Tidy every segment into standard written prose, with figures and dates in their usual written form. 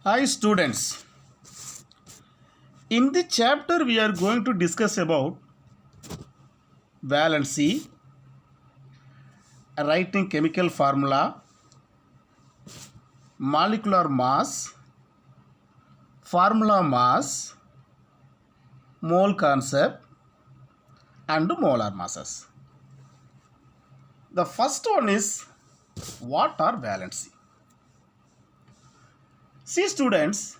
Hi students, in the chapter we are going to discuss about valency, writing chemical formula, molecular mass, formula mass, mole concept and molar masses. The first one is what are valency? See students,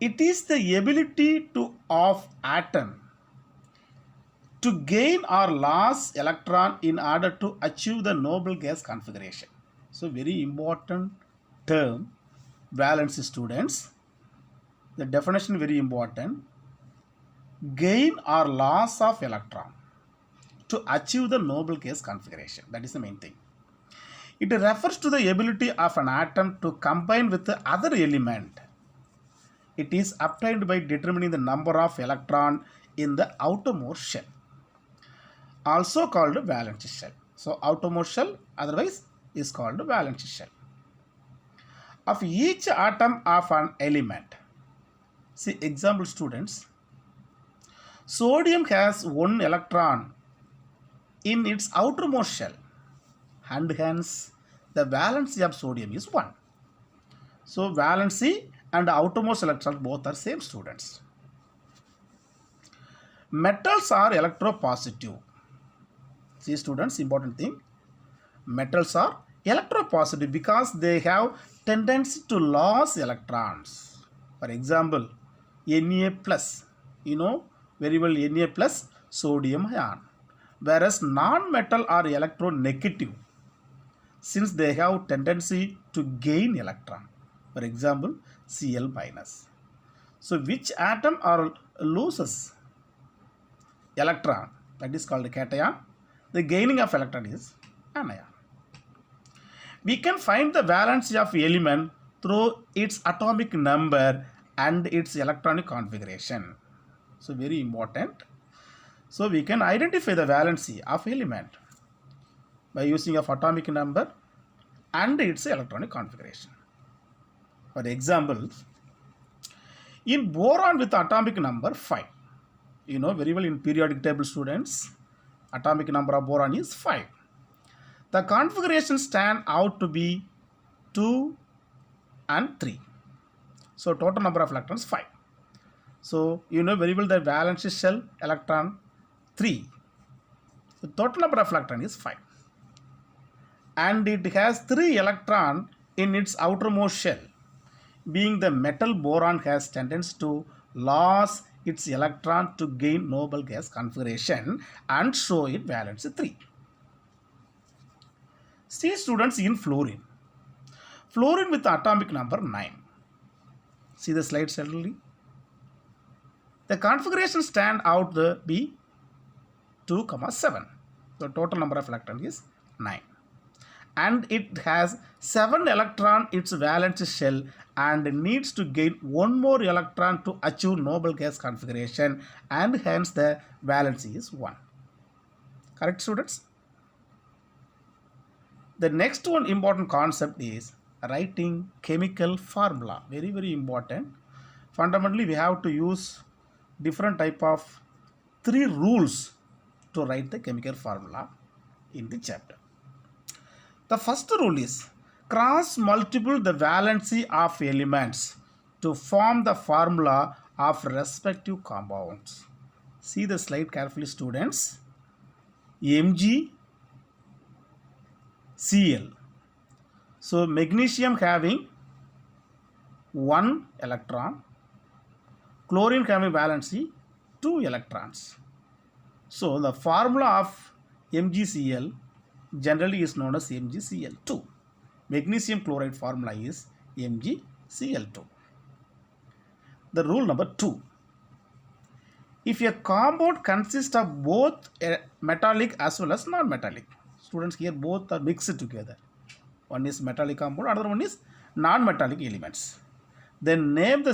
it is the ability of atom to gain or lose electron in order to achieve the noble gas configuration. So very important term, valence students. The definition very important. Gain or loss of electron to achieve the noble gas configuration. That is the main thing. It refers to the ability of an atom to combine with the other element. It is obtained by determining the number of electron in the outermost shell, also called valence shell. So outermost shell otherwise is called valence shell. Of each atom of an element. See example students. Sodium has one electron in its outermost shell and hence the valency of sodium is 1. So valency and outermost electron both are same students. Metals are electropositive. See students, important thing. Metals are electropositive because they have tendency to lose electrons. For example, Na plus, you know very well Na plus sodium ion. Whereas non-metal are electronegative since they have tendency to gain electron. For example, Cl minus. So which atom or loses electron? That is called cation. The gaining of electron is anion. We can find the valency of element through its atomic number and its electronic configuration. So very important. So we can identify the valency of element by using of atomic number and its electronic configuration. For example, in boron with atomic number 5, you know very well in periodic table students, atomic number of boron is 5. The configuration stand out to be 2 and 3. So total number of electrons 5. So you know very well the valence shell electron 3. The total number of electron is 5. And it has 3 electron in its outermost shell. Being the metal, boron has tendency to lose its electron to gain noble gas configuration and show it valence 3. See students in fluorine. Fluorine with atomic number 9. See the slide suddenly. The configuration stand out the be 2, 7. The total number of electrons is 9. And it has 7 electron its valence shell and needs to gain 1 more electron to achieve noble gas configuration and hence the valency is 1. Correct students? The next one important concept is writing chemical formula. Very very important. Fundamentally we have to use different type of 3 rules to write the chemical formula in the chapter. The first rule is cross multiply the valency of elements to form the formula of respective compounds. See the slide carefully students. MgCl. So magnesium having 1 electron, chlorine having valency 2 electrons. So the formula of MgCl generally is known as MgCl2. Magnesium chloride formula is MgCl2. The rule number 2. If a compound consists of both metallic as well as non-metallic, students here both are mixed together. One is metallic compound, another one is non-metallic elements. Then name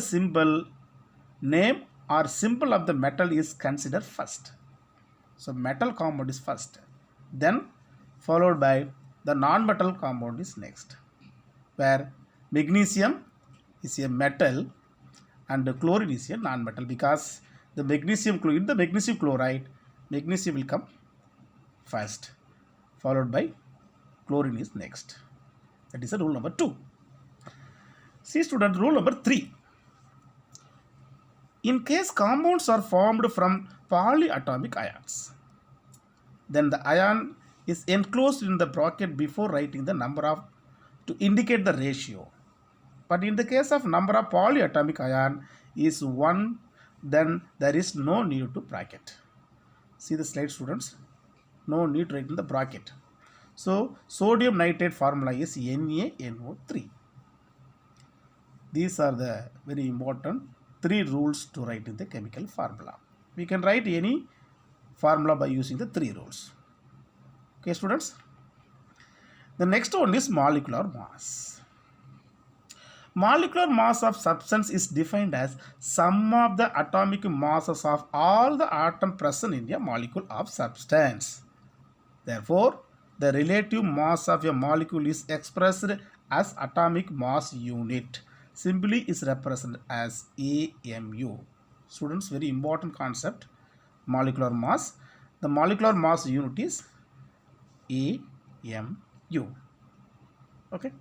or symbol of the metal is considered first. So metal compound is first. Then followed by the non-metal compound is next, where magnesium is a metal and the chlorine is a non-metal, because the magnesium chloride, the magnesium chloride, magnesium will come first, followed by chlorine is next. That is the rule number 2. See students, rule number 3. In case compounds are formed from polyatomic ions, then the ion is enclosed in the bracket before writing the number of to indicate the ratio. But in the case of number of polyatomic ion is 1, then there is no need to bracket. See the slide students, no need to write in the bracket. So sodium nitrate formula is NaNO3. These are the very important 3 rules to write in the chemical formula. We can write any formula by using the 3 rules. Okay students. The next one is molecular mass. Molecular mass of substance is defined as sum of the atomic masses of all the atoms present in a molecule of substance. Therefore, the relative mass of a molecule is expressed as atomic mass unit. Simply is represented as AMU. Students, very important concept, molecular mass. The molecular mass unit is AMU. Okay.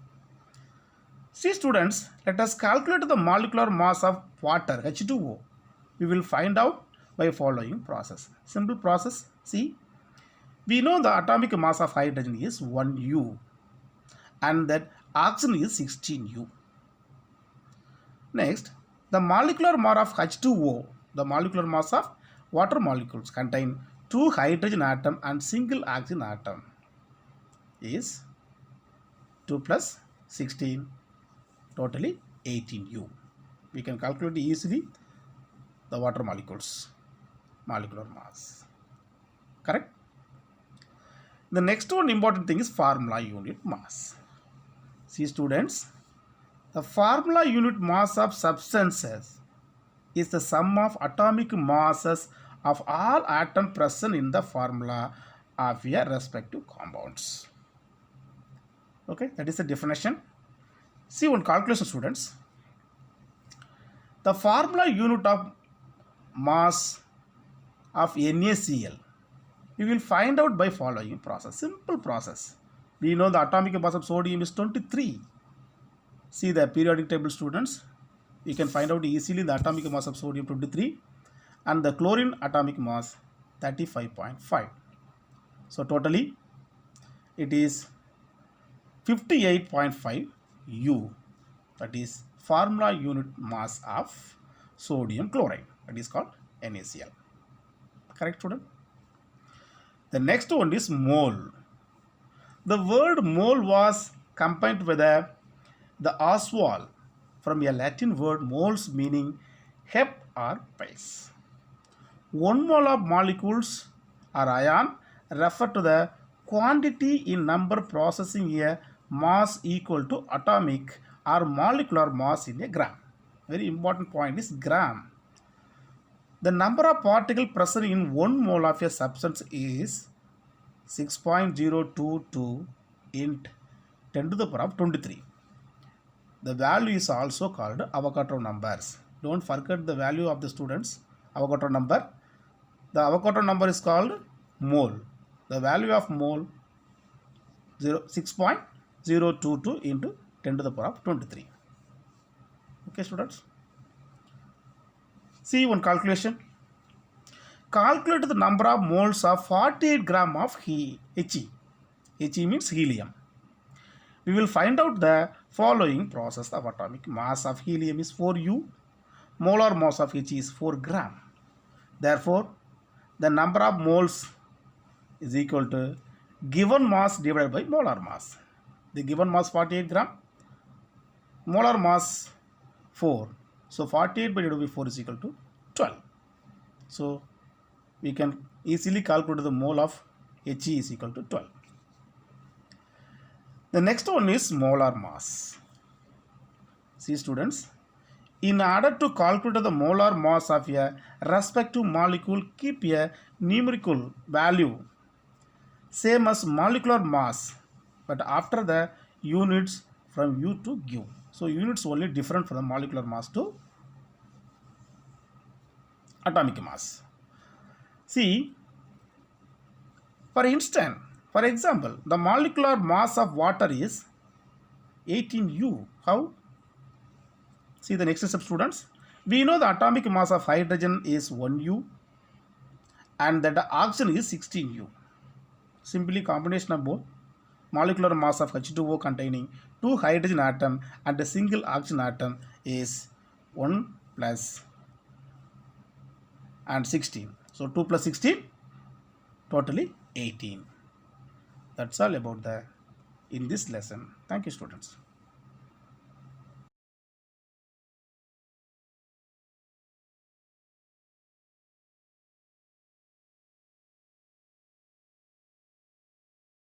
See students, let us calculate the molecular mass of water, H2O. We will find out by following process. Simple process. See, we know the atomic mass of hydrogen is 1U and that oxygen is 16U. Next, the molecular mass of H2O, the molecular mass of water molecules contain 2 hydrogen atom and single oxygen atom is 2 plus 16, totally 18U. We can calculate easily the water molecules, molecular mass. Correct? The next one important thing is formula unit mass. See students, the formula unit mass of substances is the sum of atomic masses of all atoms present in the formula of a respective compounds. Okay, that is the definition. See one calculation students. The formula unit of mass of NaCl we will find out by following process. Simple process. We know the atomic mass of sodium is 23. See the periodic table students. We can find out easily the atomic mass of sodium 23 and the chlorine atomic mass 35.5. So totally it is 58.5 U. That is formula unit mass of sodium chloride. That is called NaCl. Correct student? The next one is mole. The word mole was combined with the Oswald from a Latin word moles meaning hep or piles. 1 mole of molecules or ion refer to the quantity in number processing a mass equal to atomic or molecular mass in a gram. Very important point is gram. The number of particles present in 1 mole of a substance is 6.022 × 10 to the power of 23. The value is also called Avogadro numbers. Don't forget the value of the students, Avogadro number. The Avogadro number is called mole. The value of mole 6.022 × 10 to the power of 23. Okay students. See one calculation. Calculate the number of moles of 48 gram of He. He means helium. We will find out the following process of atomic mass of helium is 4U. Molar mass of He is 4 gram. Therefore, the number of moles is equal to given mass divided by molar mass. The given mass 48 gram. Molar mass 4. So 48 by divided by 4 is equal to 12. So we can easily calculate the mole of He is equal to 12. The next one is molar mass. See students, in order to calculate the molar mass of a respective molecule, keep a numerical value same as molecular mass, but after the units from U to Q. So units only different from the molecular mass to atomic mass. See, for instance, for example, the molecular mass of water is 18U. How? See the next step, students. We know the atomic mass of hydrogen is 1U and that the oxygen is 16U. Simply combination of both molecular mass of H2O containing 2 hydrogen atom and a single oxygen atom is 1 plus and 16. So 2 plus 16 totally 18. That's all about the in this lesson. Thank you, students.